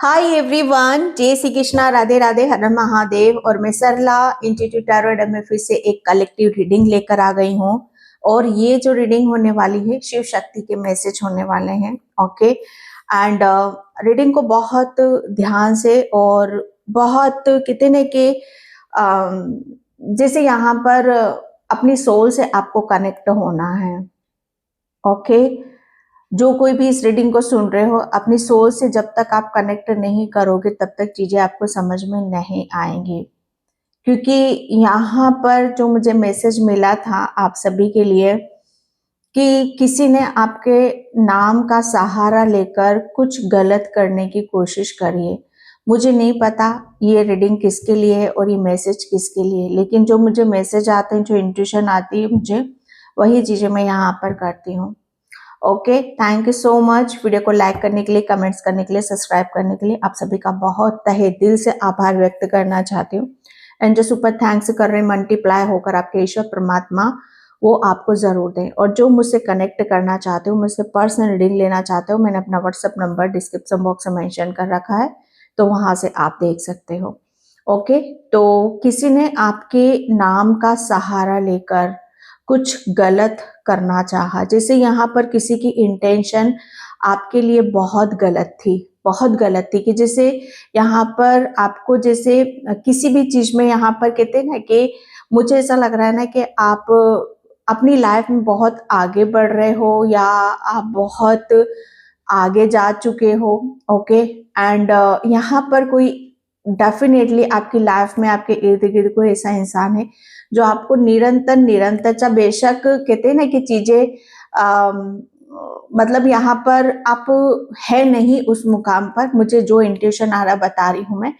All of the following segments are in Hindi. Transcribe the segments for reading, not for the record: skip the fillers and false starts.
हाय एवरीवन, जय श्री कृष्णा, राधे राधे, हर हर महादेव। और मैं सरला इंस्टीट्यूट टैरो एडम में फिर से एक कलेक्टिव रीडिंग लेकर आ गई हूँ। और ये जो रीडिंग होने वाली है शिव शक्ति के मैसेज होने वाले हैं। ओके एंड रीडिंग को बहुत ध्यान से और बहुत कहते न कि जैसे यहाँ पर अपनी सोल से आपको कनेक्ट होना है। ओके जो कोई भी इस रीडिंग को सुन रहे हो, अपनी सोल से जब तक आप कनेक्ट नहीं करोगे तब तक चीजें आपको समझ में नहीं आएंगी। क्योंकि यहाँ पर जो मुझे मैसेज मिला था आप सभी के लिए कि किसी ने आपके नाम का सहारा लेकर कुछ गलत करने की कोशिश करी है। मुझे नहीं पता ये रीडिंग किसके लिए है और ये मैसेज किसके लिए, लेकिन जो मुझे मैसेज आते हैं, जो इंट्यूशन आती है मुझे, वही चीजें मैं यहाँ पर करती हूँ। Okay, thank you so much. Video को लाइक करने के लिए, कमेंट्स करने के लिए, सब्सक्राइब करने के लिए आप सभी का बहुत तहे दिल से आभार व्यक्त करना चाहती हूँ। एंड जो सुपर थैंक्स कर रहे हैं मल्टीप्लाई होकर आपके ईश्वर परमात्मा वो आपको जरूर दें। और जो मुझसे कनेक्ट करना चाहते हो, मुझसे पर्सनल रीडिंग लेना चाहते हो, मैंने अपना व्हाट्सएप नंबर डिस्क्रिप्शन बॉक्स में मेंशन कर रखा है, तो वहां से आप देख सकते हो। ओके, तो किसी ने आपके नाम का सहारा लेकर कुछ गलत करना चाहा। जैसे यहाँ पर किसी की इंटेंशन आपके लिए बहुत गलत थी, बहुत गलत थी। कि जैसे यहाँ पर आपको जैसे किसी भी चीज में यहाँ पर कहते हैं ना कि मुझे ऐसा लग रहा है ना कि आप अपनी लाइफ में बहुत आगे बढ़ रहे हो या आप बहुत आगे जा चुके हो। ओके एंड यहाँ पर कोई डेफिनेटली आपकी लाइफ में आपके इर्द गिर्द कोई ऐसा इंसान है जो आपको निरंतर निरंतर बेशक कहते हैं ना कि चीजें मतलब यहाँ पर आप है नहीं उस मुकाम पर, मुझे जो इंट्यूशन आ रहा बता रही हूं मैं,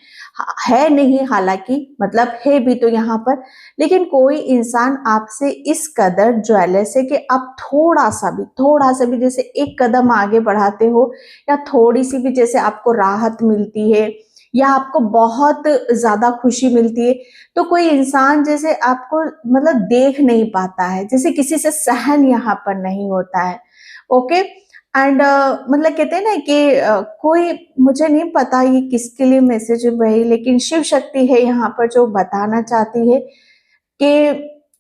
है नहीं, हालांकि मतलब है भी तो यहाँ पर, लेकिन कोई इंसान आपसे इस कदर ज्वेलस है कि आप थोड़ा सा भी जैसे एक कदम आगे बढ़ाते हो या थोड़ी सी भी जैसे आपको राहत मिलती है या आपको बहुत ज्यादा खुशी मिलती है, तो कोई इंसान जैसे आपको मतलब देख नहीं पाता है, जैसे किसी से सहन यहाँ पर नहीं होता है। ओके एंड मतलब कहते हैं ना कि कोई, मुझे नहीं पता ये किसके लिए मैसेज है भाई, लेकिन शिव शक्ति है यहाँ पर जो बताना चाहती है कि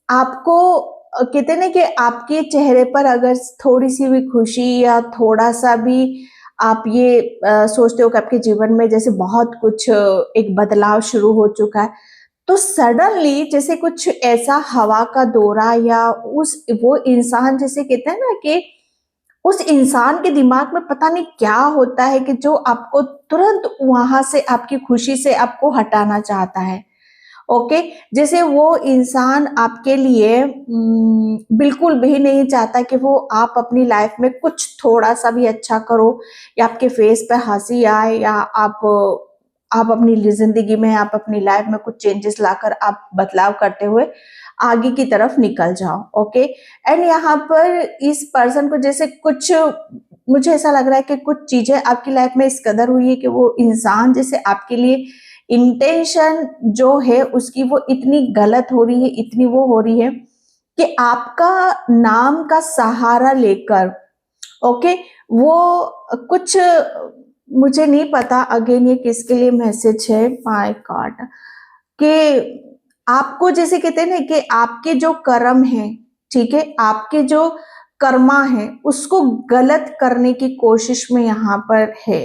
आपको कहते हैं ना कि आपके चेहरे पर अगर थोड़ी सी भी खुशी या थोड़ा सा भी आप ये सोचते हो कि आपके जीवन में जैसे बहुत कुछ एक बदलाव शुरू हो चुका है, तो सडनली जैसे कुछ ऐसा हवा का दौरा या उस वो इंसान, जैसे कहते हैं ना कि उस इंसान के दिमाग में पता नहीं क्या होता है कि जो आपको तुरंत वहां से आपकी खुशी से आपको हटाना चाहता है। ओके जैसे वो इंसान आपके लिए बिल्कुल भी नहीं चाहता कि वो आप अपनी लाइफ में कुछ थोड़ा सा भी अच्छा करो या आपके फेस पे हंसी आए या आप अपनी जिंदगी में, आप अपनी लाइफ में कुछ चेंजेस लाकर आप बदलाव करते हुए आगे की तरफ निकल जाओ। ओके एंड यहाँ पर इस पर्सन को जैसे कुछ, मुझे ऐसा लग रहा है कि कुछ चीजें आपकी लाइफ में इस कदर हुई है कि वो इंसान जैसे आपके लिए इंटेंशन जो है उसकी वो इतनी गलत हो रही है, इतनी वो हो रही है कि आपका नाम का सहारा लेकर ओके वो कुछ, मुझे नहीं पता अगेन ये किसके लिए मैसेज है, माय गॉड, कि आपको जैसे कहते हैं ना कि आपके जो कर्म है, ठीक है, आपके जो कर्मा है उसको गलत करने की कोशिश में यहाँ पर है।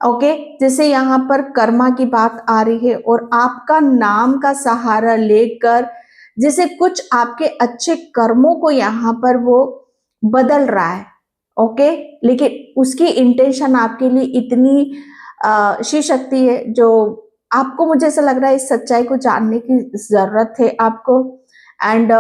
ओके जैसे यहाँ पर कर्मा की बात आ रही है और आपका नाम का सहारा लेकर जैसे कुछ आपके अच्छे कर्मों को यहाँ पर वो बदल रहा है। ओके लेकिन उसकी इंटेंशन आपके लिए इतनी शिव शक्ति है जो आपको, मुझे ऐसा लग रहा है इस सच्चाई को जानने की जरूरत है आपको। एंड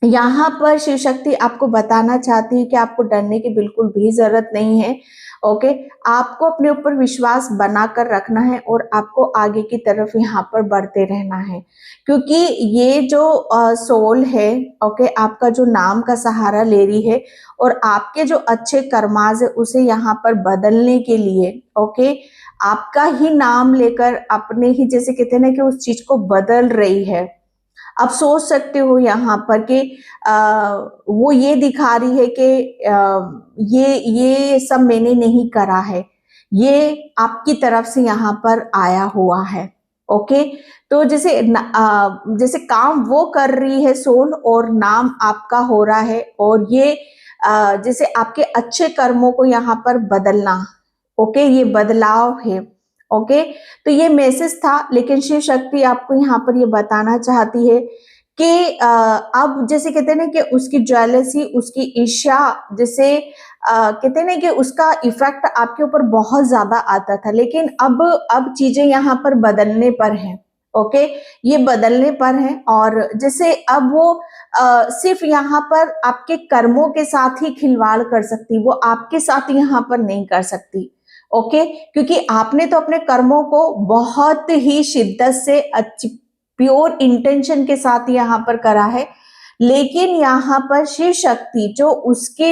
यहाँ पर शिव शक्ति आपको बताना चाहती है कि आपको डरने की बिल्कुल भी जरूरत नहीं है। ओके आपको अपने ऊपर विश्वास बनाकर रखना है और आपको आगे की तरफ यहाँ पर बढ़ते रहना है, क्योंकि ये जो सोल है, ओके आपका जो नाम का सहारा ले रही है और आपके जो अच्छे कर्माज है उसे यहाँ पर बदलने के लिए, ओके आपका ही नाम लेकर अपने ही जैसे कहते हैं ना कि उस चीज को बदल रही है। आप सोच सकते हो यहाँ पर कि वो ये दिखा रही है कि ये सब मैंने नहीं करा है, ये आपकी तरफ से यहाँ पर आया हुआ है। ओके, तो जैसे काम वो कर रही है सोल और नाम आपका हो रहा है, और ये जैसे आपके अच्छे कर्मों को यहाँ पर बदलना। ओके, ये बदलाव है। ओके, तो ये मैसेज था, लेकिन शिव शक्ति आपको यहाँ पर ये बताना चाहती है कि अब जैसे कहते हैं ना कि उसकी ज्वेलसी, उसकी ईर्ष्या, जैसे कहते हैं ना कि उसका इफेक्ट आपके ऊपर बहुत ज्यादा आता था, लेकिन अब चीजें यहाँ पर बदलने पर हैं। ओके, ये बदलने पर है, और जैसे अब वो सिर्फ यहाँ पर आपके कर्मों के साथ ही खिलवाड़ कर सकती, वो आपके साथ यहाँ पर नहीं कर सकती। ओके, क्योंकि आपने तो अपने कर्मों को बहुत ही शिद्दत से अच्छी प्योर इंटेंशन के साथ यहाँ पर करा है, लेकिन यहाँ पर शिव शक्ति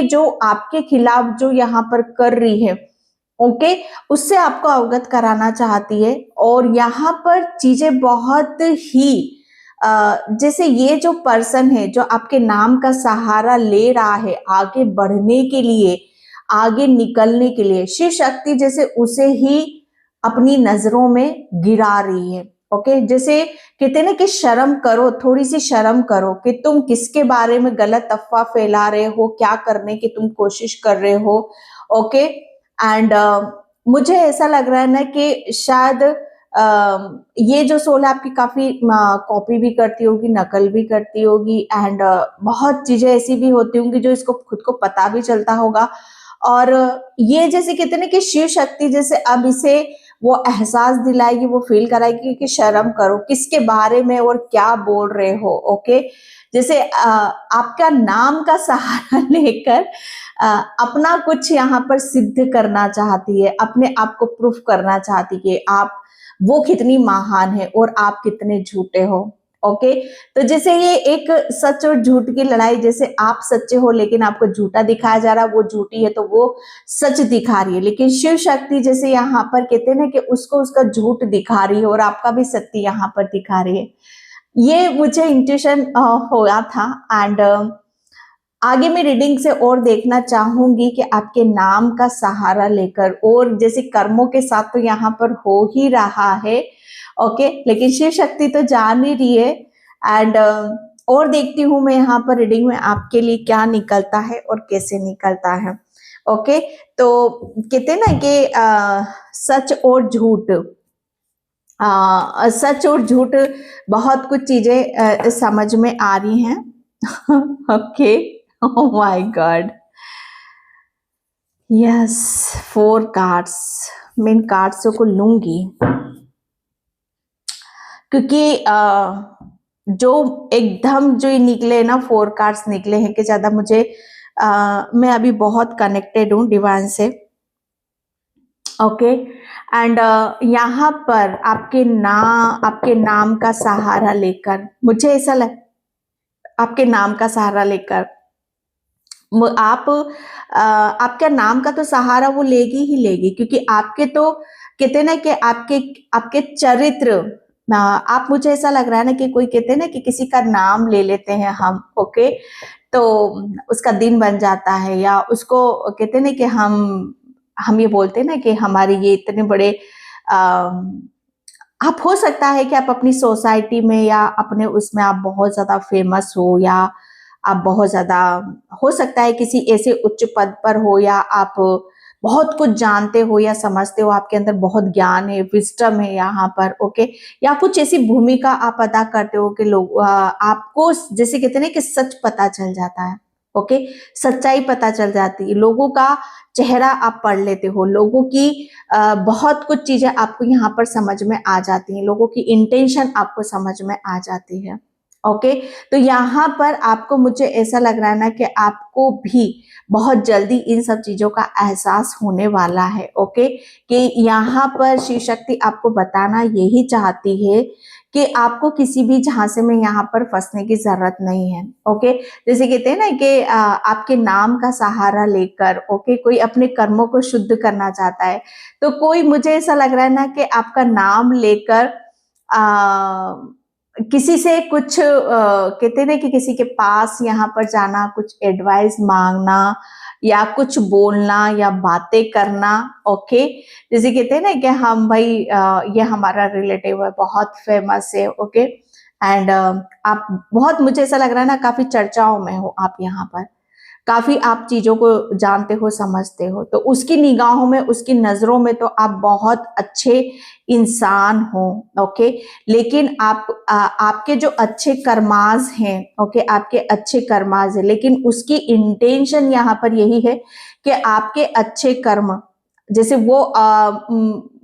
जो आपके खिलाफ जो यहाँ पर कर रही है, ओके, उससे आपको अवगत कराना चाहती है। और यहाँ पर चीजें बहुत ही जैसे ये जो पर्सन है जो आपके नाम का सहारा ले रहा है आगे बढ़ने के लिए, आगे निकलने के लिए, शिव शक्ति जैसे उसे ही अपनी नजरों में गिरा रही है। ओके, जैसे कहते ना कि शर्म करो, थोड़ी सी शर्म करो कि तुम किसके बारे में गलत अफवाह फैला रहे हो, क्या करने की तुम कोशिश कर रहे हो। ओके, एंड मुझे ऐसा लग रहा है ना कि शायद ये जो सोल है आपकी काफी कॉपी भी करती होगी, नकल भी करती होगी, एंड बहुत चीजें ऐसी भी होती होंगी जो इसको खुद को पता भी चलता होगा। और ये जैसे कहते हैं ना कि शिव शक्ति जैसे अब इसे वो एहसास दिलाएगी, वो फील कराएगी कि शर्म करो, किसके बारे में और क्या बोल रहे हो। ओके, जैसे आपका नाम का सहारा लेकर अपना कुछ यहाँ पर सिद्ध करना चाहती है, अपने आप को प्रूफ करना चाहती कि आप वो कितनी महान है और आप कितने झूठे हो। ओके, तो जैसे ये एक सच और झूठ की लड़ाई, जैसे आप सच्चे हो लेकिन आपको झूठा दिखाया जा रहा है, वो झूठी है तो वो सच दिखा रही है, लेकिन शिव शक्ति जैसे यहाँ पर कहते हैं ना कि उसको उसका झूठ दिखा रही है और आपका भी सत्य यहाँ पर दिखा रही है। ये मुझे इंट्यूशन हुआ था, एंड आगे मैं रीडिंग से और देखना चाहूंगी कि आपके नाम का सहारा लेकर, और जैसे कर्मों के साथ तो यहाँ पर हो ही रहा है। ओके, लेकिन शिव शक्ति तो जान ही रही है, एंड और देखती हूँ मैं यहाँ पर रीडिंग में आपके लिए क्या निकलता है और कैसे निकलता है। ओके, तो कहते हैं ना कि सच और झूठ, सच और झूठ, बहुत कुछ चीजें समझ में आ रही हैं। Okay, oh my God, yes, 4 cards. मैं इन कार्ड्सों को लूंगी क्योंकि जो एकदम जो ये निकले ना 4 कार्ड्स निकले हैं कि ज्यादा मुझे मैं अभी बहुत कनेक्टेड हूँ डिवाइन से। ओके, एंड यहाँ पर आपके नाम का सहारा लेकर, मुझे ऐसा लग आपके नाम का सहारा लेकर आपका नाम का तो सहारा वो लेगी ही लेगी, क्योंकि आपके तो कहते ना कि आपके चरित्र, आप, मुझे ऐसा लग रहा है ना कि कोई कहते हैं ना कि किसी का नाम ले लेते हैं हम। ओके, तो उसका दिन बन जाता है, या उसको कहते हैं ना कि हम ये बोलते हैं ना कि हमारे ये इतने बड़े आप, हो सकता है कि आप अपनी सोसाइटी में या अपने उसमें आप बहुत ज्यादा फेमस हो, या आप बहुत ज्यादा, हो सकता है किसी ऐसे उच्च पद पर हो, या आप बहुत कुछ जानते हो या समझते हो, आपके अंदर बहुत ज्ञान है, विजडम है यहाँ पर। ओके, या कुछ ऐसी भूमिका आप अदा करते हो कि लोग आपको जैसे कहते हैं ना कि सच पता चल जाता है। ओके, सच्चाई पता चल जाती है, लोगों का चेहरा आप पढ़ लेते हो, लोगों की बहुत कुछ चीजें आपको यहाँ पर समझ में आ जाती हैं, लोगों की इंटेंशन आपको समझ में आ जाती है। ओके, तो यहाँ पर आपको, मुझे ऐसा लग रहा है ना कि आपको भी बहुत जल्दी इन सब चीजों का एहसास होने वाला है। ओके, कि यहाँ पर शिव शक्ति आपको बताना यही चाहती है कि आपको किसी भी झांसे में यहाँ पर फंसने की जरूरत नहीं है। ओके, जैसे कहते हैं ना कि आपके नाम का सहारा लेकर, ओके, कोई अपने कर्मों को शुद्ध करना चाहता है, तो कोई, मुझे ऐसा लग रहा है ना कि आपका नाम लेकर किसी से कुछ कहते हैं ना कि किसी के पास यहाँ पर जाना, कुछ एडवाइस मांगना, या कुछ बोलना या बातें करना। ओके, जैसे कहते हैं ना कि हम भाई ये हमारा रिलेटिव है, बहुत फेमस है। ओके, एंड आप बहुत, मुझे ऐसा लग रहा है ना, काफी चर्चाओं में हो आप यहाँ पर, काफी आप चीजों को जानते हो, समझते हो, तो उसकी निगाहों में, उसकी नजरों में तो आप बहुत अच्छे इंसान हो। ओके, लेकिन आपके जो अच्छे कर्माज हैं, ओके, आपके अच्छे कर्माज है, लेकिन उसकी इंटेंशन यहाँ पर यही है कि आपके अच्छे कर्म, जैसे वो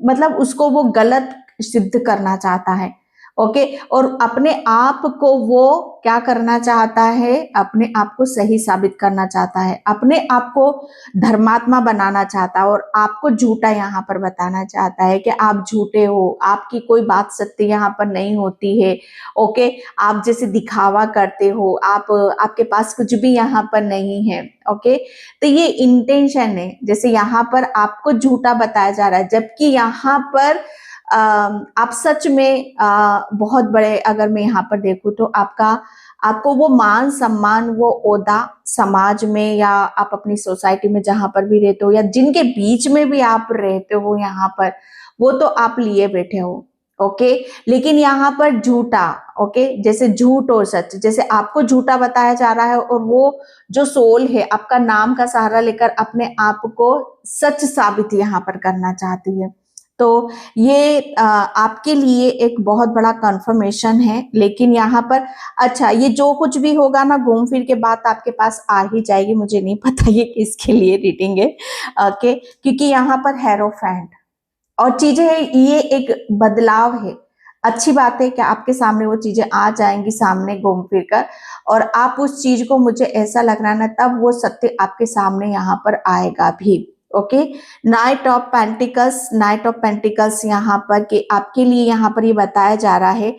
मतलब उसको वो गलत सिद्ध करना चाहता है। ओके, और अपने आप को वो क्या करना चाहता है, अपने आप को सही साबित करना चाहता है, अपने आप को धर्मात्मा बनाना चाहता है, और आपको झूठा यहाँ पर बताना चाहता है कि आप झूठे हो, आपकी कोई बात सत्य यहाँ पर नहीं होती है। ओके, आप जैसे दिखावा करते हो, आपके पास कुछ भी यहाँ पर नहीं है। ओके, तो ये इंटेंशन है, जैसे यहाँ पर आपको झूठा बताया जा रहा है, जबकि यहाँ पर आप सच में बहुत बड़े, अगर मैं यहाँ पर देखूं तो आपको वो मान सम्मान, वो ओहदा समाज में, या आप अपनी सोसाइटी में जहां पर भी रहते हो, या जिनके बीच में भी आप रहते हो यहाँ पर, वो तो आप लिए बैठे हो। ओके, लेकिन यहाँ पर झूठा, ओके, जैसे झूठ और सच, जैसे आपको झूठा बताया जा रहा है, और वो जो सोल है आपका नाम का सहारा लेकर अपने आप को सच साबित यहाँ पर करना चाहती है। तो ये आपके लिए एक बहुत बड़ा कंफर्मेशन है। लेकिन यहाँ पर, अच्छा, ये जो कुछ भी होगा ना, घूम फिर के बात आपके पास आ ही जाएगी। मुझे नहीं पता ये किसके लिए रीडिंग है। ओके, क्योंकि यहाँ पर हेरोफेंट और चीजें, ये एक बदलाव है। अच्छी बात है कि आपके सामने वो चीजें आ जाएंगी सामने घूम फिर कर, और आप उस चीज को, मुझे ऐसा लग रहा है ना, तब वो सत्य आपके सामने यहाँ पर आएगा भी। Okay, night of pentacles, night of pentacles यहाँ पर कि आपके लिए यहाँ पर ये बताया जा रहा है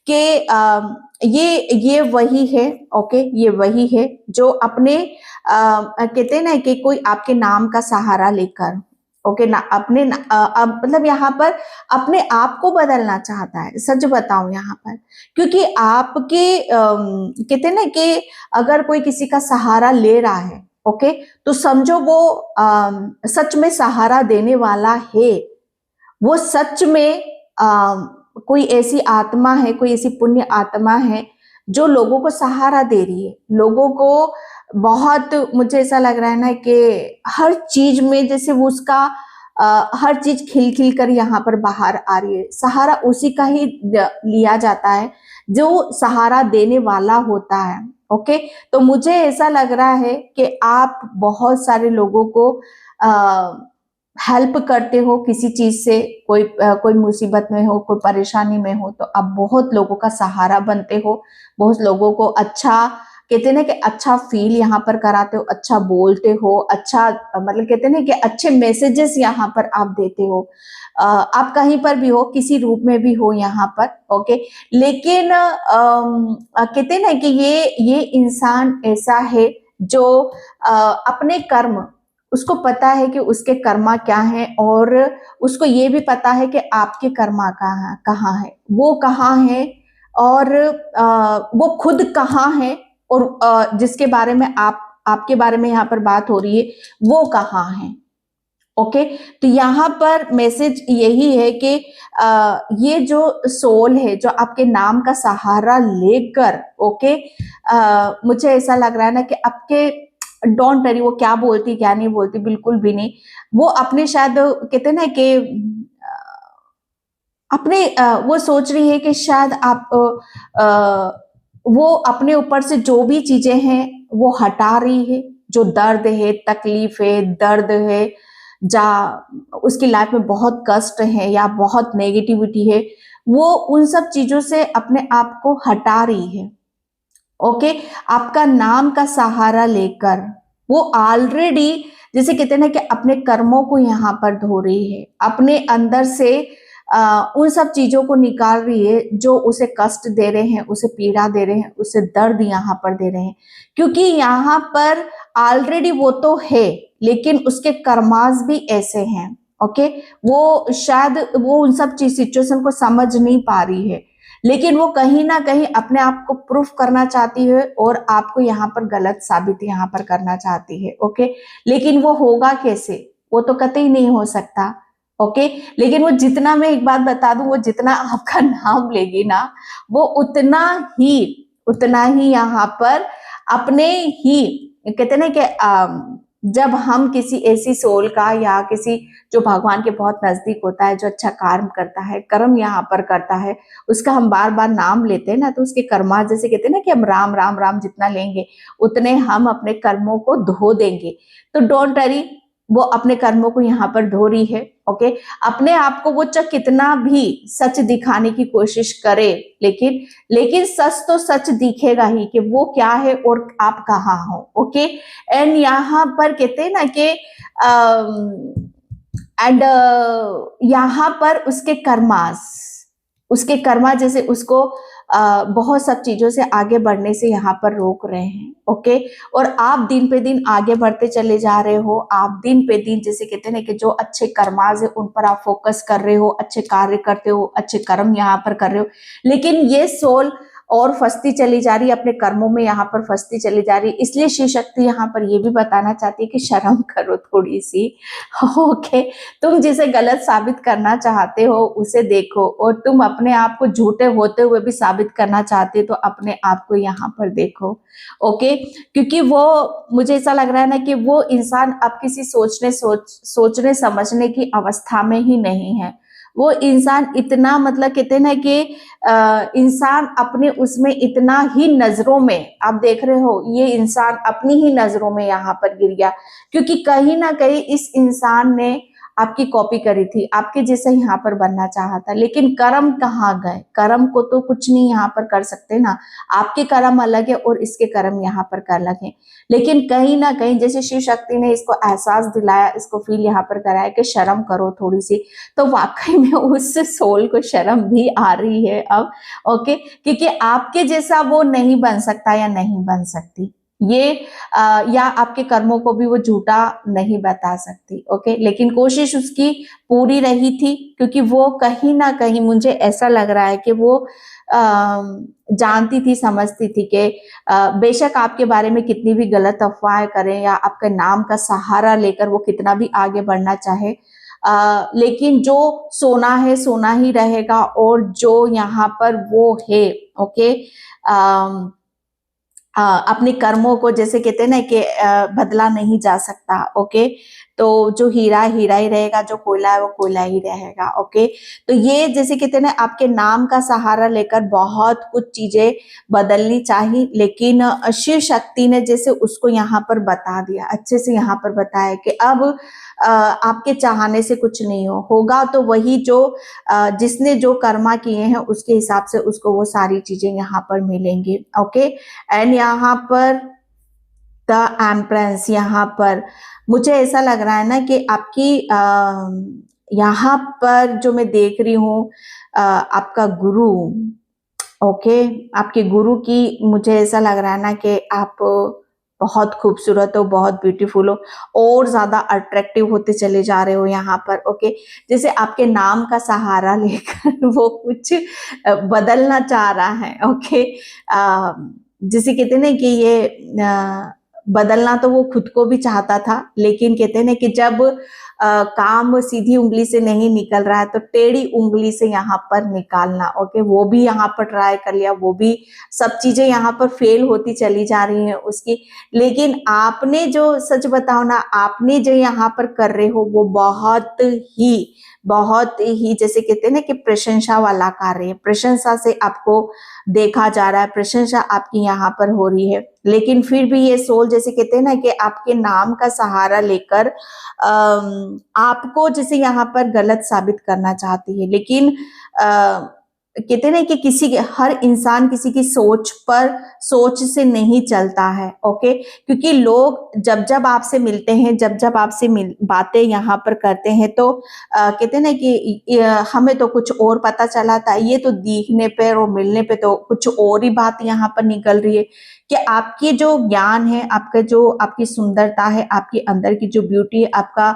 कि ये वही है। ओके, ये वही है जो अपने कहते हैं ना कि कोई आपके नाम का सहारा लेकर, ओके ना, अपने अब मतलब यहाँ पर अपने आप को बदलना चाहता है। सच बताऊं यहाँ पर, क्योंकि आपके कहते हैं ना कि अगर कोई किसी का सहारा ले रहा है, ओके, तो समझो वो सच में सहारा देने वाला है। वो सच में कोई ऐसी आत्मा है, कोई ऐसी पुण्य आत्मा है जो लोगों को सहारा दे रही है, लोगों को बहुत, मुझे ऐसा लग रहा है ना कि हर चीज में जैसे वो उसका हर चीज खिल खिल कर यहाँ पर बाहर आ रही है। सहारा उसी का ही लिया जाता है जो सहारा देने वाला होता है। ओके, तो मुझे ऐसा लग रहा है कि आप बहुत सारे लोगों को हेल्प करते हो किसी चीज से, कोई मुसीबत में हो, कोई परेशानी में हो, तो आप बहुत लोगों का सहारा बनते हो, बहुत लोगों को अच्छा, कहते हैं ना कि अच्छा फील यहाँ पर कराते हो, अच्छा बोलते हो, अच्छा मतलब कहते हैं ना कि अच्छे मैसेजेस यहाँ पर आप देते हो। आप कहीं पर भी हो, किसी रूप में भी हो यहाँ पर। ओके, लेकिन कहते हैं ना कि ये इंसान ऐसा है जो अपने कर्म, उसको पता है कि उसके कर्मा क्या है, और उसको ये भी पता है कि आपके कर्मा कहाँ है, वो कहाँ है, और वो खुद कहाँ है, और जिसके बारे में आपके बारे में यहाँ पर बात हो रही है, वो कहाँ है। ओके, तो यहाँ पर मैसेज यही है कि ये जो सोल है जो आपके नाम का सहारा लेकर, ओके, मुझे ऐसा लग रहा है ना कि आपके, डोंट वरी वो क्या बोलती क्या नहीं बोलती, बिल्कुल भी नहीं। वो अपने शायद कहते हैं ना कि अपने वो सोच रही है कि शायद आप वो अपने ऊपर से जो भी चीजें हैं वो हटा रही है, जो दर्द है, तकलीफ है, दर्द है, जा उसकी लाइफ में बहुत कष्ट है या बहुत नेगेटिविटी है, वो उन सब चीजों से अपने आप को हटा रही है। ओके, आपका नाम का सहारा लेकर वो ऑलरेडी, जैसे कहते हैं ना कि अपने कर्मों को यहाँ पर धो रही है, अपने अंदर से उन सब चीजों को निकाल रही है जो उसे कष्ट दे रहे हैं, उसे पीड़ा दे रहे हैं, उसे दर्द यहाँ पर दे रहे हैं। क्योंकि यहाँ पर ऑलरेडी वो तो है, लेकिन उसके कर्मास भी ऐसे हैं। ओके, वो शायद वो उन सब चीज सिचुएशन को समझ नहीं पा रही है, लेकिन वो कहीं ना कहीं अपने आप को प्रूफ करना चाहती है और आपको यहाँ पर गलत साबित यहाँ पर करना चाहती है। ओके, लेकिन वो होगा कैसे, वो तो कतई नहीं हो सकता। ओके, लेकिन वो जितना, मैं एक बात बता दूं, वो जितना आपका नाम लेगी ना, वो उतना ही यहाँ पर अपने ही, कहते ना कि जब हम किसी ऐसी सोल का या किसी जो भगवान के बहुत नजदीक होता है, जो अच्छा कर्म करता है, कर्म यहाँ पर करता है, उसका हम बार बार नाम लेते हैं ना, तो उसके कर्मा, जैसे कहते हैं ना कि हम राम राम राम जितना लेंगे उतने हम अपने कर्मों को धो देंगे। तो डोंट वरी, वो अपने कर्मों को यहाँ पर धो रही है। ओके, अपने आप को वो चाहे कितना भी सच दिखाने की कोशिश करे, लेकिन सच तो सच दिखेगा ही कि वो क्या है और आप कहाँ हो। ओके, एंड यहाँ पर कहते हैं ना कि एंड यहाँ पर उसके कर्मा जैसे उसको बहुत सब चीजों से आगे बढ़ने से यहाँ पर रोक रहे हैं। ओके, और आप दिन पे दिन आगे बढ़ते चले जा रहे हो, आप दिन पे दिन, जैसे कहते हैं ना कि जो अच्छे कर्माज है उन पर आप फोकस कर रहे हो, अच्छे कार्य करते हो, अच्छे कर्म यहाँ पर कर रहे हो, लेकिन ये सोल और फंसती चली जा रही है, अपने कर्मों में यहाँ पर फंसती चली जा रही है। इसलिए शिव शक्ति यहाँ पर ये भी बताना चाहती है कि शर्म करो थोड़ी सी। ओके, तुम जिसे गलत साबित करना चाहते हो उसे देखो, और तुम अपने आप को झूठे होते हुए भी साबित करना चाहते हो तो अपने आप को यहाँ पर देखो। ओके, क्योंकि वो, मुझे ऐसा लग रहा है ना कि वो इंसान अब किसी सोचने समझने की अवस्था में ही नहीं है। वो इंसान इतना, मतलब कहते हैं ना कि इंसान अपने उसमें इतना ही नजरों में, आप देख रहे हो, ये इंसान अपनी ही नजरों में यहाँ पर गिर गया, क्योंकि कहीं ना कहीं इस इंसान ने आपकी कॉपी करी थी, आपके जैसे यहाँ पर बनना चाहा था, लेकिन कर्म कहाँ गए? कर्म को तो कुछ नहीं यहाँ पर कर सकते ना, आपके कर्म अलग है और इसके कर्म यहाँ पर अलग है। लेकिन कहीं ना कहीं जैसे शिव शक्ति ने इसको एहसास दिलाया, इसको फील यहाँ पर कराया कि शर्म करो थोड़ी सी, तो वाकई में उस सोल को शर्म भी आ रही है अब। ओके, क्योंकि आपके जैसा वो नहीं बन सकता या नहीं बन सकती, ये या आपके कर्मों को भी वो झूठा नहीं बता सकती। ओके, लेकिन कोशिश उसकी पूरी रही थी, क्योंकि वो कहीं ना कहीं, मुझे ऐसा लग रहा है कि वो जानती थी, समझती थी कि बेशक आपके बारे में कितनी भी गलत अफवाहें करें या आपके नाम का सहारा लेकर वो कितना भी आगे बढ़ना चाहे, लेकिन जो सोना है सोना ही रहेगा, और जो यहाँ पर वो है। ओके, अपने कर्मों को, जैसे कहते हैं ना कि बदला नहीं जा सकता। ओके, तो जो हीरा हीरा ही रहेगा, जो कोयला है वो कोयला ही रहेगा। ओके, तो ये जैसे कहते हैं ना, आपके नाम का सहारा लेकर बहुत कुछ चीजें बदलनी चाहिए, लेकिन शिव शक्ति ने जैसे उसको यहाँ पर बता दिया, अच्छे से यहाँ पर बताया कि अब आपके चाहने से कुछ नहीं होगा, तो वही जो जिसने जो कर्मा किए हैं उसके हिसाब से उसको वो सारी चीजें यहाँ पर मिलेंगी। ओके, एंड यहाँ पर द एम्प्रेंस, यहाँ पर मुझे ऐसा लग रहा है ना कि आपकी यहाँ पर जो मैं देख रही हूँ, आपका गुरु, ओके, आपके गुरु की, मुझे ऐसा लग रहा है ना कि आप बहुत खूबसूरत हो, बहुत ब्यूटीफुल हो, और ज्यादा अट्रैक्टिव होते चले जा रहे हो यहाँ पर। ओके, जैसे आपके नाम का सहारा लेकर वो कुछ बदलना चाह रहा है। ओके, जिसे कहते हैं ना कि ये बदलना तो वो खुद को भी चाहता था, लेकिन कहते हैं ना कि जब काम सीधी उंगली से नहीं निकल रहा है तो टेढ़ी उंगली से यहाँ पर निकालना। ओके, वो भी यहाँ पर ट्राई कर लिया, वो भी सब चीजें यहाँ पर फेल होती चली जा रही हैं उसकी, लेकिन आपने जो, सच बताओ ना, आपने जो यहाँ पर कर रहे हो वो बहुत ही जैसे कहते हैं ना कि प्रशंसा वाला कार्य है, प्रशंसा से आपको देखा जा रहा है, प्रशंसा आपकी यहाँ पर हो रही है, लेकिन फिर भी ये सोल, जैसे कहते हैं ना कि आपके नाम का सहारा लेकर आपको जैसे यहाँ पर गलत साबित करना चाहती है। लेकिन कहते हैं ना कि हर इंसान किसी की सोच से नहीं चलता है। ओके, क्योंकि लोग जब आपसे मिलते हैं, जब आपसे बातें यहाँ पर करते हैं, तो कहते हैं ना कि हमें तो कुछ और पता चला था, ये तो दिखने पे और मिलने पे तो कुछ और ही बात यहाँ पर निकल रही है, कि आपकी जो ज्ञान है, आपकी सुंदरता है, आपके अंदर की जो ब्यूटी है, आपका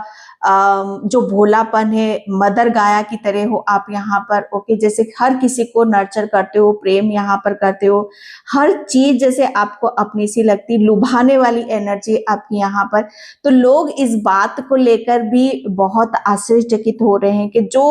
जो भोलापन है, मदर गाया की तरह हो आप यहाँ पर। ओके, जैसे हर किसी किसी को नर्चर करते हो, प्रेम यहाँ पर करते हो, हर चीज जैसे आपको अपनी सी लगती, लुभाने वाली एनर्जी आपकी यहाँ पर। तो लोग इस बात को लेकर भी बहुत आश्चर्यचकित हो रहे हैं कि जो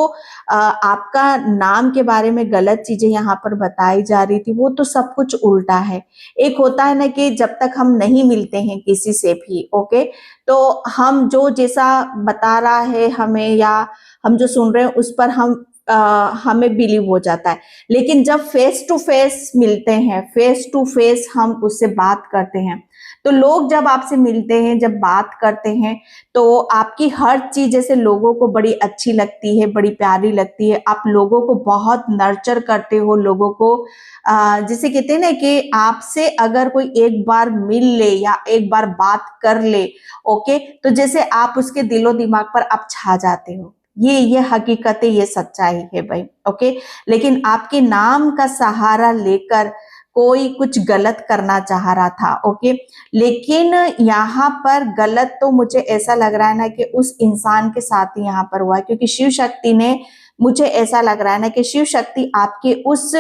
आपका नाम के बारे में गलत चीजें यहाँ पर बताई जा रही थी, वो तो सब कुछ उल्टा है। एक होता है ना कि जब तक हम नहीं मिलते हैं किसी से भी, ओके, तो हम जो जैसा बता रहा है हमें या हम जो सुन रहे हैं उस पर हमें बिलीव हो जाता है। लेकिन जब फेस टू फेस मिलते हैं, फेस टू फेस हम उससे बात करते हैं, तो लोग जब आपसे मिलते हैं, जब बात करते हैं, तो आपकी हर चीज जैसे लोगों को बड़ी अच्छी लगती है, बड़ी प्यारी लगती है। आप लोगों को बहुत नर्चर करते हो, लोगों को जिसे कहते हैं ना कि आपसे अगर कोई एक बार मिल ले या एक बार बात कर ले, ओके, तो जैसे आप उसके दिलो दिमाग पर आप छा जाते हो। ये हकीकत है, ये सच्चाई है भाई, ओके। लेकिन आपके नाम का सहारा लेकर कोई कुछ गलत करना चाह रहा था, ओके। लेकिन यहाँ पर गलत तो मुझे ऐसा लग रहा है ना कि उस इंसान के साथ ही यहाँ पर हुआ है, क्योंकि शिव शक्ति ने, मुझे ऐसा लग रहा है ना कि शिव शक्ति आपके उस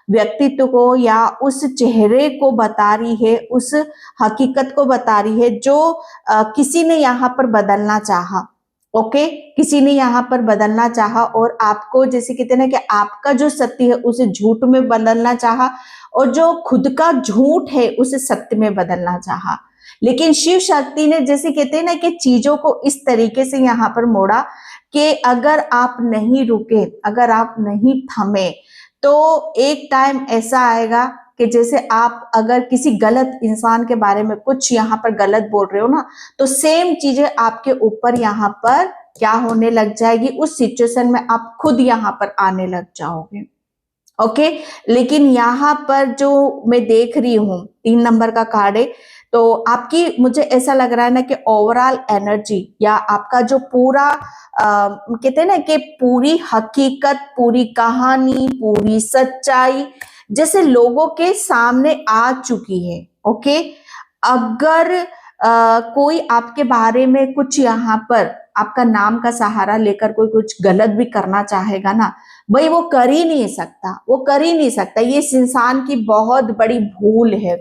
व्यक्तित्व को या उस चेहरे को बता रही है, उस हकीकत को बता रही है जो किसी ने यहाँ पर बदलना चाहा, ओके, किसी ने यहाँ पर बदलना चाहा और आपको जैसे कहते हैं ना कि आपका जो सत्य है उसे झूठ में बदलना चाहा और जो खुद का झूठ है उसे सत्य में बदलना चाहा। लेकिन शिव शक्ति ने जैसे कहते हैं ना कि चीजों को इस तरीके से यहाँ पर मोड़ा कि अगर आप नहीं रुके, अगर आप नहीं थमे, तो एक टाइम ऐसा आएगा कि जैसे आप अगर किसी गलत इंसान के बारे में कुछ यहाँ पर गलत बोल रहे हो ना, तो सेम चीजें आपके ऊपर यहाँ पर क्या होने लग जाएगी, उस सिचुएशन में आप खुद यहाँ पर आने लग जाओगे, ओके। लेकिन यहाँ पर जो मैं देख रही हूँ 3 नंबर का कार्ड है, तो आपकी, मुझे ऐसा लग रहा है ना कि ओवरऑल एनर्जी या आपका जो पूरा कहते हैं ना कि पूरी हकीकत, पूरी कहानी, पूरी सच्चाई जैसे लोगों के सामने आ चुकी है, ओके। अगर कोई आपके बारे में कुछ यहाँ पर आपका नाम का सहारा लेकर कोई कुछ गलत भी करना चाहेगा ना, भाई वो कर ही नहीं सकता, वो कर ही नहीं सकता। ये इस इंसान की बहुत बड़ी भूल है,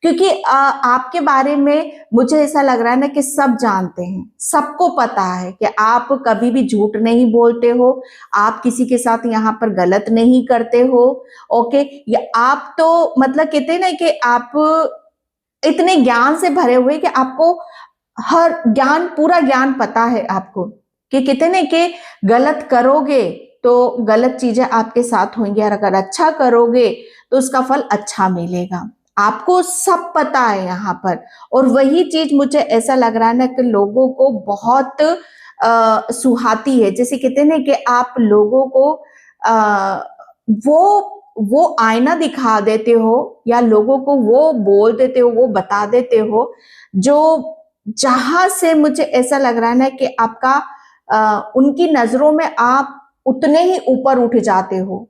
क्योंकि आपके बारे में मुझे ऐसा लग रहा है ना कि सब जानते हैं, सबको पता है कि आप कभी भी झूठ नहीं बोलते हो, आप किसी के साथ यहाँ पर गलत नहीं करते हो, ओके। या आप तो मतलब कहते हैं ना कि आप इतने ज्ञान से भरे हुए कि आपको हर ज्ञान, पूरा ज्ञान पता है आपको कि कितने के गलत करोगे तो गलत चीजें आपके साथ होंगी और अगर अच्छा करोगे तो उसका फल अच्छा मिलेगा। आपको सब पता है यहाँ पर। और वही चीज मुझे ऐसा लग रहा है ना कि लोगों को बहुत सुहाती है। जैसे कहते हैं ना कि आप लोगों को वो आईना दिखा देते हो या लोगों को वो बोल देते हो, वो बता देते हो जो जहां से मुझे ऐसा लग रहा है ना कि आपका उनकी नजरों में आप उतने ही ऊपर उठ जाते हो,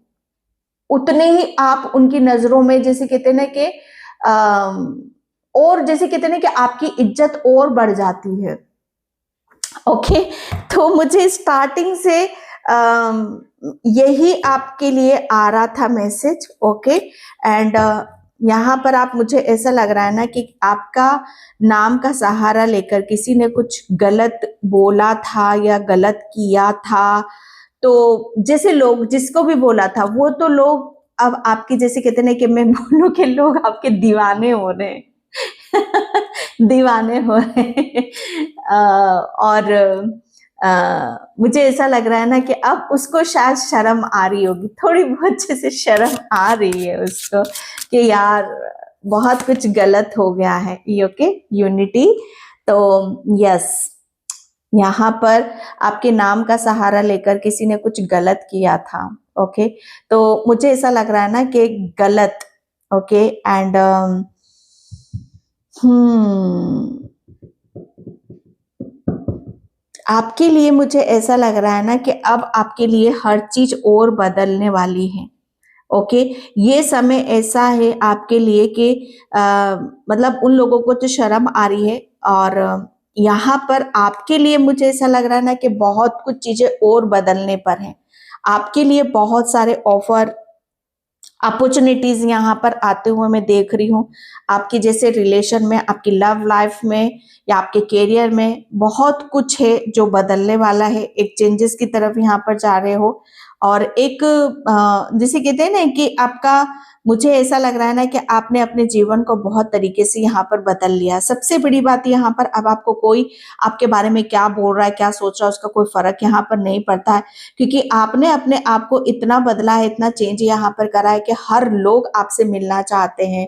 उतने ही आप उनकी नजरों में जैसे कहते हैं ना कि और जैसे कहते हैं ना कि आपकी इज्जत और बढ़ जाती है, ओके। तो मुझे स्टार्टिंग से यही आपके लिए आ रहा था मैसेज, ओके। एंड यहाँ पर आप, मुझे ऐसा लग रहा है ना कि आपका नाम का सहारा लेकर किसी ने कुछ गलत बोला था या गलत किया था, तो जैसे लोग जिसको भी बोला था वो तो लोग अब आपकी जैसे कहते हैं ना कि मैं बोलूं कि लोग आपके दीवाने हो रहे हैं दीवाने हो रहे हैं और मुझे ऐसा लग रहा है ना कि अब उसको शायद शर्म आ रही होगी, थोड़ी बहुत जैसे शर्म आ रही है उसको कि यार बहुत कुछ गलत हो गया है, ओके। यूनिटी, तो यस, यहाँ पर आपके नाम का सहारा लेकर किसी ने कुछ गलत किया था, ओके। तो मुझे ऐसा लग रहा है ना कि गलत, ओके। एंड आपके लिए मुझे ऐसा लग रहा है ना कि अब आपके लिए हर चीज और बदलने वाली है, ओके। ये समय ऐसा है आपके लिए कि मतलब उन लोगों को तो शर्म आ रही है और यहाँ पर आपके लिए मुझे ऐसा लग रहा है ना कि बहुत कुछ चीजें और बदलने पर हैं। आपके लिए बहुत सारे ऑफर अपॉर्चुनिटीज यहाँ पर आते हुए मैं देख रही हूँ। आपकी जैसे रिलेशन में, आपकी लव लाइफ में या आपके करियर में बहुत कुछ है जो बदलने वाला है। एक चेंजेस की तरफ यहाँ पर जा रहे हो और एक जिसे कहते हैं ना कि आपका, मुझे ऐसा लग रहा है ना कि आपने अपने जीवन को बहुत तरीके से यहाँ पर बदल लिया। सबसे बड़ी बात यहाँ पर, अब आपको कोई आपके बारे में क्या बोल रहा है, क्या सोच रहा है, उसका कोई फर्क यहाँ पर नहीं पड़ता है, क्योंकि आपने अपने आप को इतना बदला है, इतना चेंज यहाँ पर करा है कि हर लोग आपसे मिलना चाहते हैं।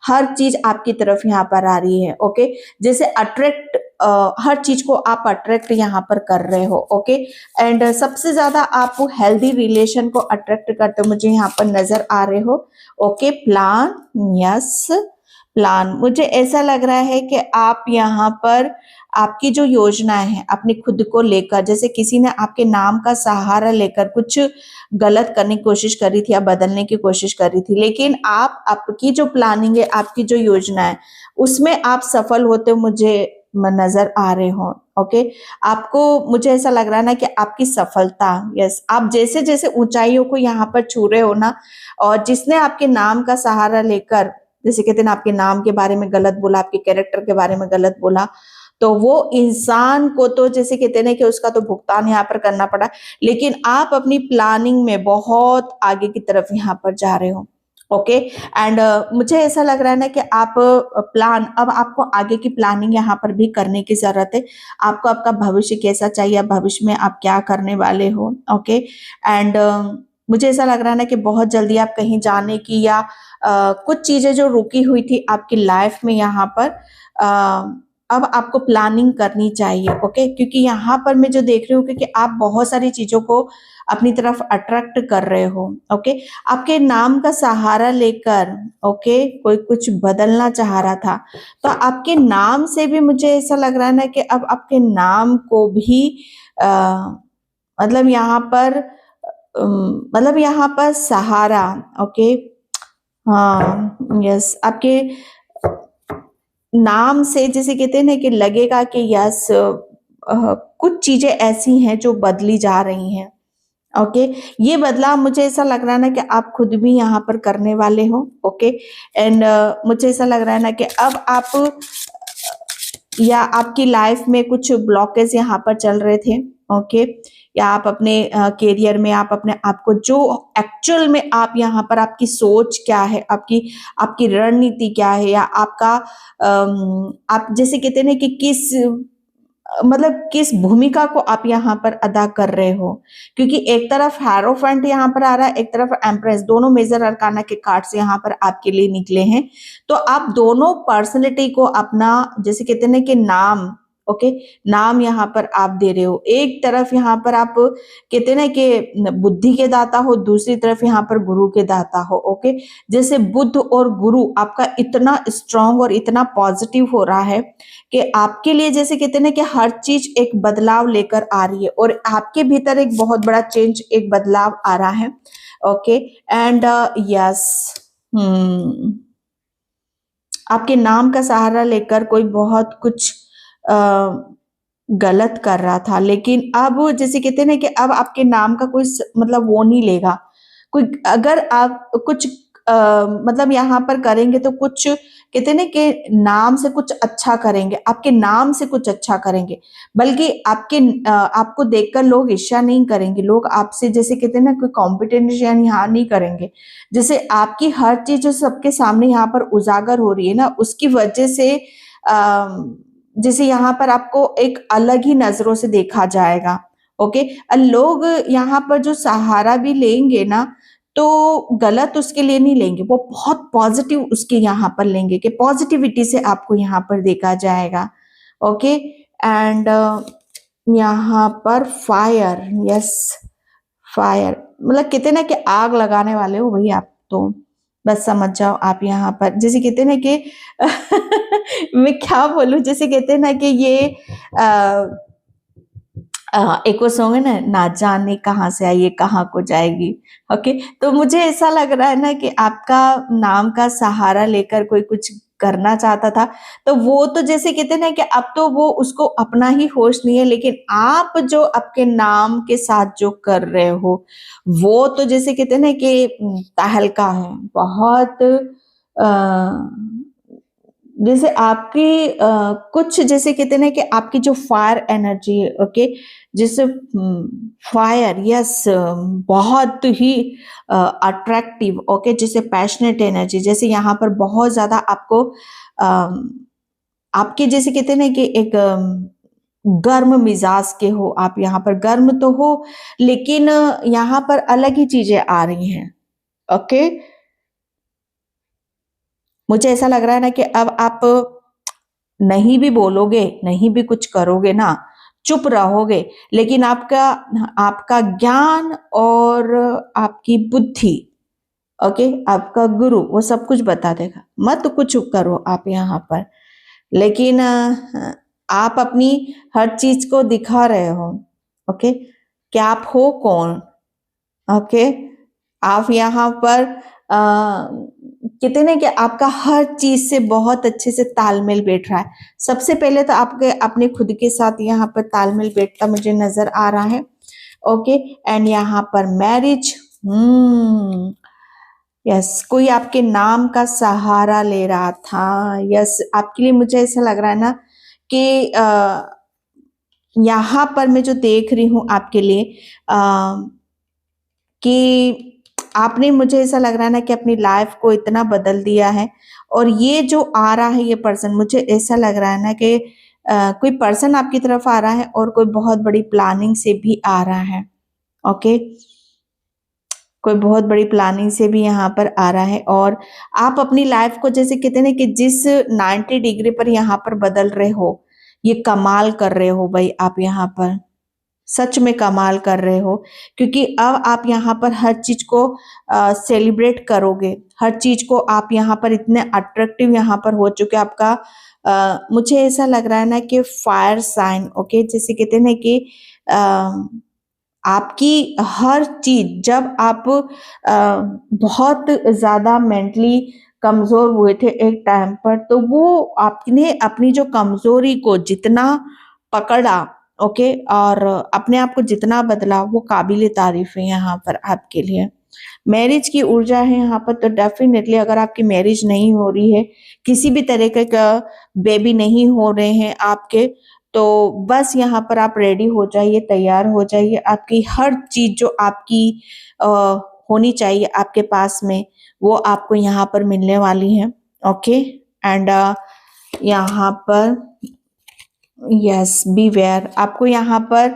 हर चीज आपकी तरफ यहाँ पर आ रही है। ओके, जैसे अट्रैक्ट, हर चीज को आप अट्रैक्ट यहाँ पर कर रहे हो। ओके, एंड सबसे ज्यादा आप हेल्दी रिलेशन को अट्रैक्ट करते मुझे यहाँ पर नजर आ रहे हो। Okay, plan, yes plan. मुझे ऐसा लग रहा है कि आप यहाँ पर आपकी जो योजनाएं हैं अपनी खुद को लेकर, जैसे किसी ने आपके नाम का सहारा लेकर कुछ गलत करने की कोशिश करी थी या बदलने की कोशिश करी थी, लेकिन आप, आपकी जो प्लानिंग है, आपकी जो योजना है, उसमें आप सफल होते मुझे नजर आ रहे हो। ओके, आपको, मुझे ऐसा लग रहा है ना कि आपकी सफलता, यस, आप जैसे जैसे ऊंचाइयों को यहाँ पर छू रहे हो ना, और जिसने आपके नाम का सहारा लेकर, जैसे कहते हैं ना, आपके नाम के बारे में गलत बोला, आपके कैरेक्टर के बारे में गलत बोला, तो वो इंसान को तो जैसे कहते हैं ना कि उसका तो भुगतान यहाँ पर करना पड़ा, लेकिन आप अपनी प्लानिंग में बहुत आगे की तरफ यहाँ पर जा रहे हो। ओके, एंड मुझे ऐसा लग रहा है ना कि आप प्लान, अब आपको आगे की प्लानिंग यहाँ पर भी करने की जरूरत है। आपको आपका भविष्य कैसा चाहिए, भविष्य में आप क्या करने वाले हो। ओके, एंड मुझे ऐसा लग रहा है ना कि बहुत जल्दी आप कहीं जाने की या कुछ चीजें जो रुकी हुई थी आपकी लाइफ में यहाँ पर अब आपको प्लानिंग करनी चाहिए। ओके, क्योंकि यहाँ पर मैं जो देख रही हूँ कि आप बहुत सारी चीजों को अपनी तरफ अट्रैक्ट कर रहे हो। ओके, आपके नाम का सहारा लेकर, ओके, कोई कुछ बदलना चाह रहा था, तो आपके नाम से भी मुझे ऐसा लग रहा है ना कि अब आपके नाम को भी मतलब यहाँ पर मतलब यहाँ पर सहारा। ओके, हाँ, यस, आपके नाम से जैसे कहते हैं ना कि लगेगा कि यस, कुछ चीजें ऐसी हैं जो बदली जा रही हैं। ओके, ये बदलाव मुझे ऐसा लग रहा है ना कि आप खुद भी यहाँ पर करने वाले हो। ओके, एंड मुझे ऐसा लग रहा है ना कि अब आप, या आपकी लाइफ में कुछ ब्लॉकेज यहाँ पर चल रहे थे। ओके, या आप अपने करियर में, आप अपने आप को जो एक्चुअल में आप यहाँ पर, आपकी सोच क्या है, आपकी आपकी रणनीति क्या है, या आपका आप जैसे कहते हैं ना कि किस मतलब किस भूमिका को आप यहाँ पर अदा कर रहे हो, क्योंकि एक तरफ हैरोफेंट यहाँ पर आ रहा है, एक तरफ एम्प्रेस, दोनों मेजर अरकाना के कार्ड्स यहाँ पर आपके लिए निकले हैं। तो आप दोनों पर्सनैलिटी को अपना, जैसे कहते हैं ना कि नाम, ओके, नाम यहाँ पर आप दे रहे हो। एक तरफ यहाँ पर आप कहते हैं ना कि बुद्धि के दाता हो, दूसरी तरफ यहाँ पर गुरु के दाता हो। ओके, जैसे बुद्ध और गुरु आपका इतना स्ट्रांग और इतना पॉजिटिव हो रहा है कि आपके लिए, जैसे कहते हैं ना कि हर चीज एक बदलाव लेकर आ रही है, और आपके भीतर एक बहुत बड़ा चेंज, एक बदलाव आ रहा है। ओके, एंड यस, आपके नाम का सहारा लेकर कोई बहुत कुछ गलत कर रहा था, लेकिन अब जैसे कहते हैं ना कि अब आपके नाम का कोई मतलब वो नहीं लेगा कोई। अगर आप कुछ मतलब यहाँ पर करेंगे तो कुछ कहते हैं ना कि नाम से कुछ अच्छा करेंगे, आपके नाम से कुछ अच्छा करेंगे, बल्कि आपके आपको देखकर लोग ईर्ष्या नहीं करेंगे, लोग आपसे जैसे कहते हैं ना कोई कॉम्पिटिशन यहाँ नहीं करेंगे। जैसे आपकी हर चीज जो सबके सामने यहाँ पर उजागर हो रही है ना, उसकी वजह से जैसे यहाँ पर आपको एक अलग ही नजरों से देखा जाएगा। ओके, लोग यहाँ पर जो सहारा भी लेंगे ना, तो गलत उसके लिए नहीं लेंगे, वो बहुत पॉजिटिव उसके यहाँ पर लेंगे, कि पॉजिटिविटी से आपको यहाँ पर देखा जाएगा। ओके, एंड यहाँ पर फायर, यस, फायर मतलब कहते हैं ना कि आग लगाने वाले हो भाई आप, तो बस समझ जाओ आप यहाँ पर, जैसे कहते हैं ना कि मैं क्या बोलूं, जैसे कहते हैं ना कि ये एक वो सॉन्ग है ना, ना जाने कहाँ से आई ये कहाँ को जाएगी। ओके, तो मुझे ऐसा लग रहा है ना कि आपका नाम का सहारा लेकर कोई कुछ करना चाहता था, तो वो तो जैसे कहते हैं ना कि अब तो वो उसको अपना ही होश नहीं है, लेकिन आप जो आपके नाम के साथ जो कर रहे हो, वो तो जैसे कहते हैं ना कि तहलका है, बहुत जैसे आपकी कुछ जैसे कहते हैं ना कि आपकी जो फायर एनर्जी है, ओके, जैसे फायर, यस, बहुत ही अट्रैक्टिव, ओके, जैसे पैशनेट एनर्जी, जैसे यहाँ पर बहुत ज्यादा आपको आपके जैसे कहते हैं ना कि एक गर्म मिजाज के हो आप, यहाँ पर गर्म तो हो, लेकिन यहाँ पर अलग ही चीजें आ रही हैं, ओके। मुझे ऐसा लग रहा है ना कि अब आप नहीं भी बोलोगे, नहीं भी कुछ करोगे ना, चुप रहोगे, लेकिन आपका आपका ज्ञान और आपकी बुद्धि, ओके, आपका गुरु वो सब कुछ बता देगा। मत कुछ करो आप यहाँ पर, लेकिन आप अपनी हर चीज को दिखा रहे हो, ओके, कि आप हो कौन, ओके। आप यहाँ पर कहते ना कि आपका हर चीज से बहुत अच्छे से तालमेल बैठ रहा है। सबसे पहले तो आपके अपने खुद के साथ यहाँ पर तालमेल बैठता मुझे नजर आ रहा है, ओके। एंड यहाँ पर मैरिज, यस, कोई आपके नाम का सहारा ले रहा था, यस। आपके लिए मुझे ऐसा लग रहा है ना कि यहाँ पर मैं जो देख रही हूँ आपके लिए कि आपने, मुझे ऐसा लग रहा है ना कि अपनी लाइफ को इतना बदल दिया है, और ये जो आ रहा है ये पर्सन, मुझे ऐसा लग रहा है ना कि कोई पर्सन आपकी तरफ आ रहा है और कोई बहुत बड़ी प्लानिंग से भी आ रहा है, ओके। कोई बहुत बड़ी प्लानिंग से भी यहाँ पर आ रहा है, और आप अपनी लाइफ को जैसे कहते हैं ना कि जिस 90 डिग्री पर यहाँ पर बदल रहे हो, ये कमाल कर रहे हो भाई आप यहाँ पर, सच में कमाल कर रहे हो, क्योंकि अब आप यहाँ पर हर चीज को सेलिब्रेट करोगे, हर चीज को आप यहाँ पर इतने अट्रैक्टिव यहाँ पर हो चुके आपका मुझे ऐसा लग रहा है ना कि फायर साइन, ओके, जैसे कहते हैं ना कि आपकी हर चीज, जब आप बहुत ज्यादा मेंटली कमजोर हुए थे एक टाइम पर, तो वो आपने अपनी जो कमजोरी को जितना पकड़ा, ओके, और अपने आप को जितना बदला, वो काबिले तारीफ है यहाँ पर आपके लिए। मैरिज की ऊर्जा है यहाँ पर, तो डेफिनेटली अगर आपकी मैरिज नहीं हो रही है, किसी भी तरीके का बेबी नहीं हो रहे हैं आपके, तो बस यहाँ पर आप रेडी हो जाइए, तैयार हो जाइए, आपकी हर चीज जो आपकी आ, होनी चाहिए आपके पास में, वो आपको यहाँ पर मिलने वाली है, ओके। एंड यहाँ पर यस, बी वेयर, आपको यहाँ पर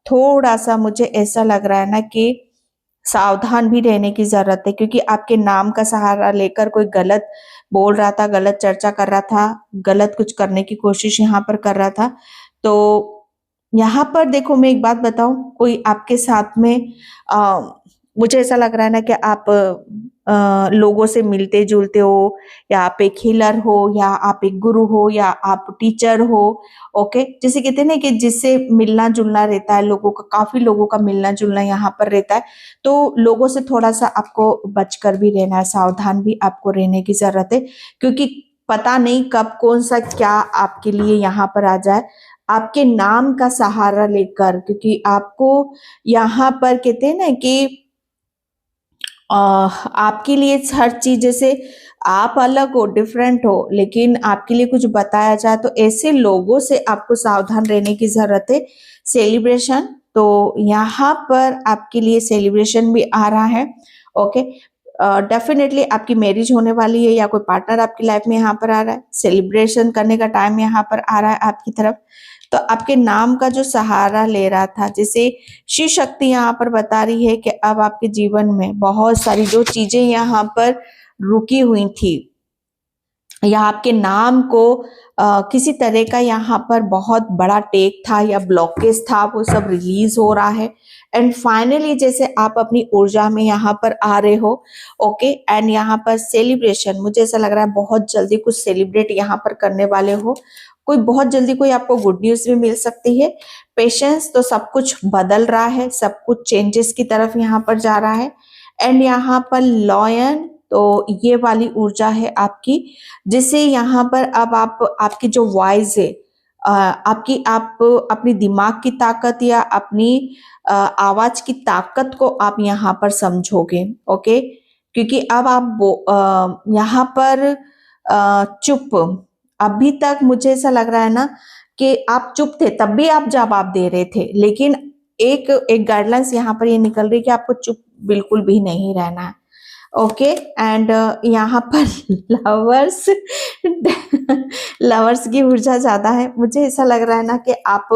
थोड़ा सा मुझे ऐसा लग रहा है ना कि सावधान भी रहने की जरूरत है, क्योंकि आपके नाम का सहारा लेकर कोई गलत बोल रहा था, गलत चर्चा कर रहा था, गलत कुछ करने की कोशिश यहाँ पर कर रहा था। तो यहाँ पर देखो, मैं एक बात बताऊं, कोई आपके साथ में मुझे ऐसा लग रहा है ना कि आप लोगों से मिलते जुलते हो, या आप एक हीलर हो, या आप एक गुरु हो, या आप टीचर हो, ओके। जैसे कहते हैं ना कि जिससे मिलना जुलना रहता है लोगों का, काफी लोगों का मिलना जुलना यहाँ पर रहता है, तो लोगों से थोड़ा सा आपको बचकर भी रहना है, सावधान भी आपको रहने की जरूरत है, क्योंकि पता नहीं कब कौन सा क्या आपके लिए यहाँ पर आ जाए, आपके नाम का सहारा लेकर, क्योंकि आपको यहाँ पर कहते हैं ना कि आपके लिए हर चीज, जैसे आप अलग हो, डिफरेंट हो, लेकिन आपके लिए कुछ बताया जाए, तो ऐसे लोगों से आपको सावधान रहने की जरूरत है। सेलिब्रेशन, तो यहाँ पर आपके लिए सेलिब्रेशन भी आ रहा है, ओके। डेफिनेटली आपकी मैरिज होने वाली है, या कोई पार्टनर आपकी लाइफ में यहाँ पर आ रहा है, सेलिब्रेशन करने का टाइम यहाँ पर आ रहा है आपकी तरफ। तो आपके नाम का जो सहारा ले रहा था, जैसे शिव शक्ति यहाँ पर बता रही है कि अब आपके जीवन में बहुत सारी जो चीजें यहाँ पर रुकी हुई थी, या आपके नाम को किसी तरह का यहाँ पर बहुत बड़ा टेक था या ब्लॉकेज था, वो सब रिलीज हो रहा है। एंड फाइनली जैसे आप अपनी ऊर्जा में यहाँ पर आ रहे हो, ओके। एंड यहाँ पर सेलिब्रेशन, मुझे ऐसा लग रहा है बहुत जल्दी कुछ सेलिब्रेट यहाँ पर करने वाले हो, कोई बहुत जल्दी कोई आपको गुड न्यूज भी मिल सकती है। पेशेंस, तो सब कुछ बदल रहा है, सब कुछ चेंजेस की तरफ यहाँ पर जा रहा है। एंड यहाँ पर लॉयन, तो ये वाली ऊर्जा है आपकी, जिससे यहाँ पर अब आप आपकी जो वॉइस है, आपकी आप अपनी दिमाग की ताकत या अपनी आवाज की ताकत को आप यहाँ पर समझोगे। ओके, क्योंकि अब आप यहाँ पर चुप, अभी तक मुझे ऐसा लग रहा है ना कि आप चुप थे, तब भी आप जवाब दे रहे थे, लेकिन एक एक गाइडलाइंस यहाँ पर ये निकल रही है कि आपको चुप बिल्कुल भी नहीं रहना है। ओके, एंड यहाँ पर लवर्स लवर्स की ऊर्जा ज्यादा है। मुझे ऐसा लग रहा है ना कि आप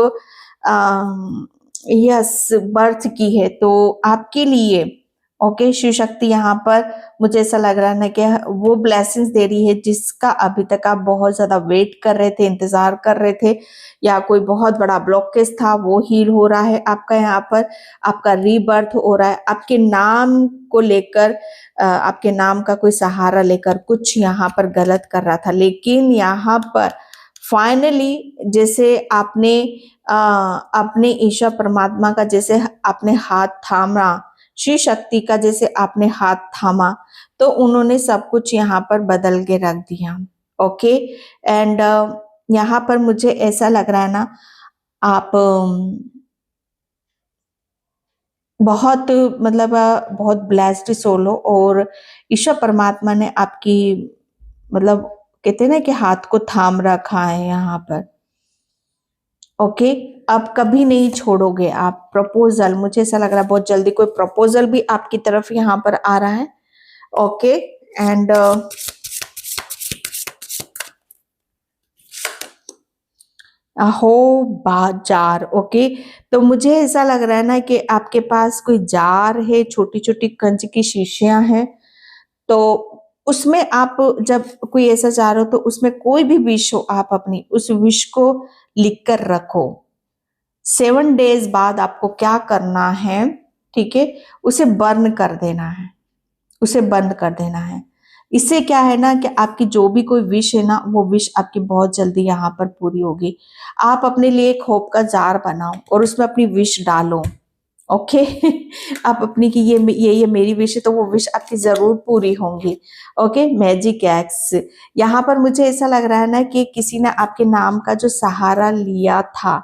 यस बर्थ की है, तो आपके लिए ओके शिव शक्ति यहाँ पर मुझे ऐसा लग रहा है ना कि वो ब्लेसिंग्स दे रही है जिसका अभी तक आप बहुत ज्यादा वेट कर रहे थे, इंतजार कर रहे थे, या कोई बहुत बड़ा ब्लॉकेज था वो हील हो रहा है आपका। यहाँ पर आपका रीबर्थ हो रहा है, आपके नाम को लेकर, आपके नाम का कोई सहारा लेकर कुछ यहाँ पर गलत कर रहा था, लेकिन यहाँ पर फाइनली जैसे आपने अपने ईश्वर परमात्मा का जैसे आपने हाथ थामा, शिव शक्ति का जैसे आपने हाथ थामा, तो उन्होंने सब कुछ यहाँ पर बदल के रख दिया। ओके, एंड यहाँ पर मुझे ऐसा लग रहा है ना आप बहुत मतलब बहुत ब्लेस्ड सोल हो, और ईश्वर परमात्मा ने आपकी मतलब कहते हैं ना कि हाथ को थाम रखा है यहाँ पर। ओके, अब कभी नहीं छोड़ोगे आप प्रपोजल, मुझे ऐसा लग रहा है बहुत जल्दी कोई प्रपोजल भी आपकी तरफ यहाँ पर आ रहा है। ओके, एंड हो बाजार। ओके, तो मुझे ऐसा लग रहा है ना कि आपके पास कोई जार है, छोटी छोटी कंच की शीशियां हैं, तो उसमें आप जब कोई ऐसा जार हो तो उसमें कोई भी विश हो, आप अपनी उस विश को लिख कर रखो। 7 डेज बाद आपको क्या करना है, ठीक है, उसे बर्न कर देना है, उसे बंद कर देना है। इससे क्या है ना कि आपकी जो भी कोई विश है ना, वो विश आपकी बहुत जल्दी यहाँ पर पूरी होगी। आप अपने लिए एक होप का जार बनाओ और उसमें अपनी विश डालो। ओके आप अपनी की ये मेरी विश है, तो वो विश आपकी जरूर पूरी होंगी। ओके, मैजिक एक्स, यहाँ पर मुझे ऐसा लग रहा है ना कि किसी ने आपके नाम का जो सहारा लिया था,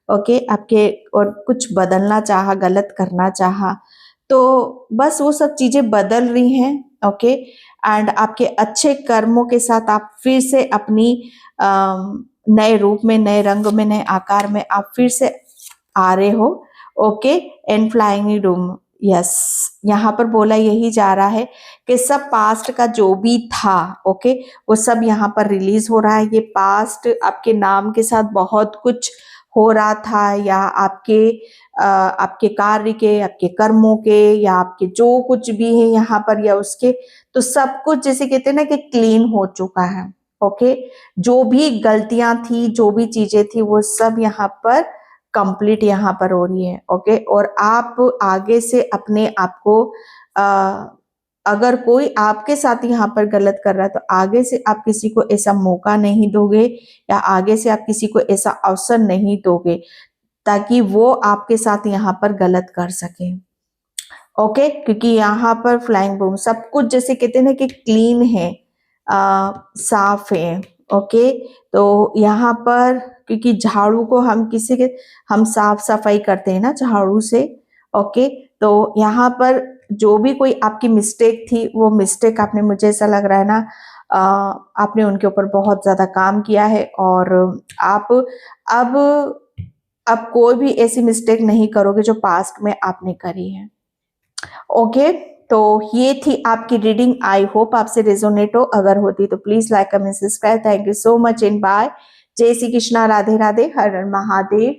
ओके, आपके और कुछ बदलना चाहा, गलत करना चाहा, तो बस वो सब चीजें बदल रही हैं। ओके, एंड आपके अच्छे कर्मों के साथ आप फिर से अपनी नए रूप में, नए रंग में, नए आकार में आप फिर से आ रहे हो। Okay, and flying room, yes, यहाँ पर बोला यही जा रहा है कि सब पास्ट का जो भी था, ओके, वो सब यहाँ पर रिलीज हो रहा है। ये पास्ट आपके नाम के साथ बहुत कुछ हो रहा था, या आपके कार्य के, आपके कर्मों के, या आपके जो कुछ भी है यहाँ पर, या उसके, तो सब कुछ जैसे कहते हैं ना कि क्लीन हो चुका है। ओके, जो भी गलतियां थी, जो भी चीजें थी, वो सब यहाँ पर कंप्लीट यहाँ पर हो रही है। ओके, और आप आगे से अपने आप को अगर कोई आपके साथ यहाँ पर गलत कर रहा है, तो आगे से आप किसी को ऐसा मौका नहीं दोगे, या आगे से आप किसी को ऐसा अवसर नहीं दोगे ताकि वो आपके साथ यहाँ पर गलत कर सके। ओके, क्योंकि यहाँ पर फ्लाइंग बूम सब कुछ जैसे कहते हैं ना कि क्लीन है, साफ है। ओके, तो यहाँ पर क्योंकि झाड़ू को हम साफ सफाई करते हैं ना झाड़ू से। ओके, तो यहाँ पर जो भी कोई आपकी मिस्टेक थी, वो मिस्टेक आपने, मुझे ऐसा लग रहा है ना, आपने उनके ऊपर बहुत ज्यादा काम किया है, और आप अब कोई भी ऐसी मिस्टेक नहीं करोगे जो पास्ट में आपने करी है। ओके, तो ये थी आपकी रीडिंग। आई होप आपसे रेजोनेट हो, अगर होती तो please like, comment, subscribe. Thank you so much in by. जय श्री कृष्णा, राधे राधे, हर हर महादेव।